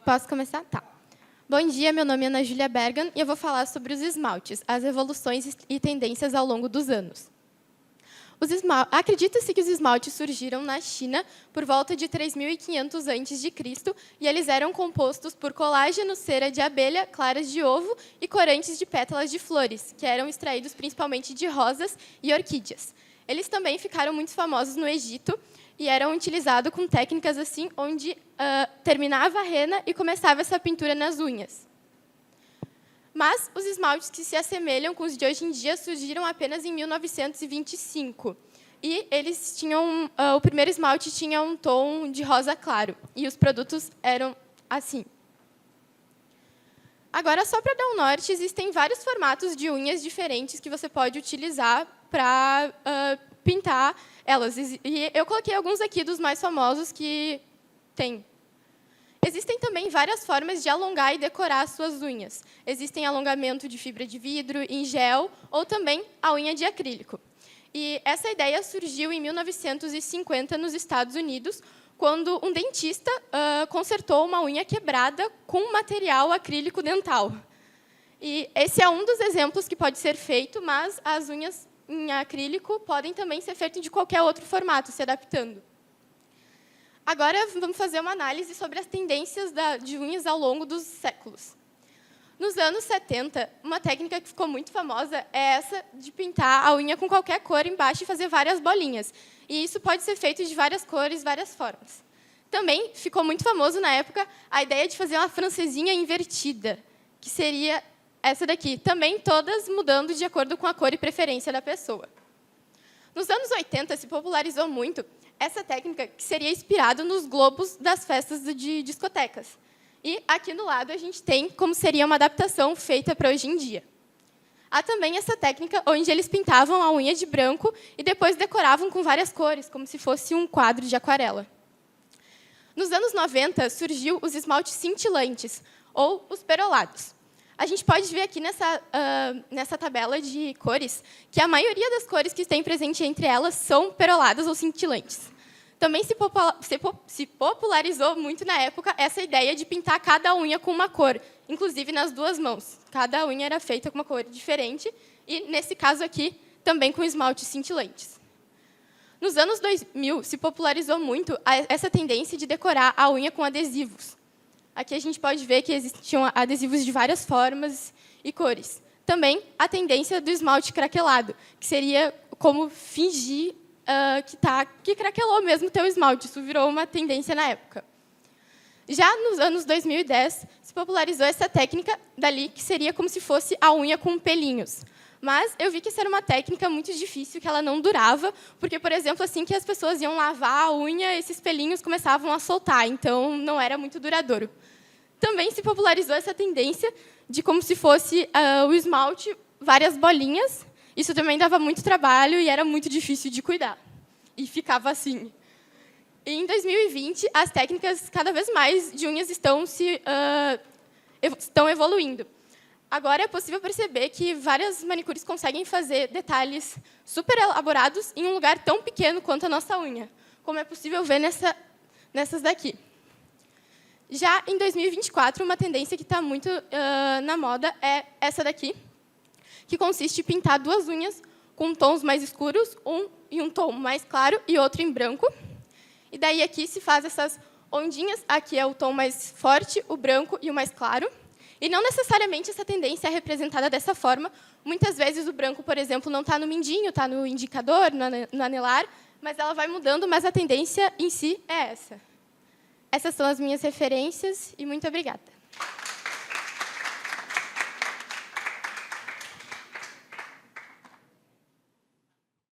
Posso começar? Tá. Bom dia, meu nome é Ana Júlia Bergan e eu vou falar sobre os esmaltes, as evoluções e tendências ao longo dos anos. Acredita-se que os esmaltes surgiram na China por volta de 3.500 a.C. e eles eram compostos por colágeno, cera de abelha, claras de ovo e corantes de pétalas de flores, que eram extraídos principalmente de rosas e orquídeas. Eles também ficaram muito famosos no Egito e eram utilizados com técnicas assim, onde terminava a rena e começava essa pintura nas unhas. Mas os esmaltes que se assemelham com os de hoje em dia surgiram apenas em 1925. E eles tinham, o primeiro esmalte tinha um tom de rosa claro, e os produtos eram assim. Agora, só para dar um norte, existem vários formatos de unhas diferentes que você pode utilizar para pintar elas. E eu coloquei alguns aqui dos mais famosos que tem. Existem também várias formas de alongar e decorar as suas unhas. Existem alongamento de fibra de vidro, em gel, ou também a unha de acrílico. E essa ideia surgiu em 1950 nos Estados Unidos, quando um dentista consertou uma unha quebrada com material acrílico dental. E esse é um dos exemplos que pode ser feito, mas as unhas em acrílico podem também ser feitas de qualquer outro formato, se adaptando. Agora, vamos fazer uma análise sobre as tendências de unhas ao longo dos séculos. Nos anos 70, uma técnica que ficou muito famosa é essa de pintar a unha com qualquer cor embaixo e fazer várias bolinhas. E isso pode ser feito de várias cores, várias formas. Também ficou muito famoso, na época, a ideia de fazer uma francesinha invertida, que seria essa daqui. Também todas mudando de acordo com a cor e preferência da pessoa. Nos anos 80, se popularizou muito essa técnica que seria inspirada nos globos das festas de discotecas. E aqui no lado a gente tem como seria uma adaptação feita para hoje em dia. Há também essa técnica onde eles pintavam a unha de branco e depois decoravam com várias cores, como se fosse um quadro de aquarela. Nos anos 90, surgiu os esmaltes cintilantes, ou os perolados. A gente pode ver aqui nessa tabela de cores que a maioria das cores que tem presente entre elas são peroladas ou cintilantes. Também se popularizou muito na época essa ideia de pintar cada unha com uma cor, inclusive nas duas mãos. Cada unha era feita com uma cor diferente e, nesse caso aqui, também com esmaltes cintilantes. Nos anos 2000, se popularizou muito essa tendência de decorar a unha com adesivos. Aqui a gente pode ver que existiam adesivos de várias formas e cores. Também a tendência do esmalte craquelado, que seria como fingir que craquelou mesmo o teu esmalte. Isso virou uma tendência na época. Já nos anos 2010, se popularizou essa técnica dali, que seria como se fosse a unha com pelinhos. Mas eu vi que essa era uma técnica muito difícil, que ela não durava, porque, por exemplo, assim que as pessoas iam lavar a unha, esses pelinhos começavam a soltar, então não era muito duradouro. Também se popularizou essa tendência de como se fosse o esmalte, várias bolinhas. Isso também dava muito trabalho e era muito difícil de cuidar. E ficava assim. E em 2020, as técnicas cada vez mais de unhas estão evoluindo. Agora é possível perceber que várias manicures conseguem fazer detalhes super elaborados em um lugar tão pequeno quanto a nossa unha, como é possível ver nessas daqui. Já em 2024, uma tendência que está muito na moda é essa daqui, que consiste em pintar duas unhas com tons mais escuros, um em um tom mais claro e outro em branco. E daí aqui se faz essas ondinhas, aqui é o tom mais forte, o branco e o mais claro. E não necessariamente essa tendência é representada dessa forma. Muitas vezes o branco, por exemplo, não está no mindinho, está no indicador, no anelar, mas ela vai mudando, mas a tendência em si é essa. Essas são as minhas referências e muito obrigada.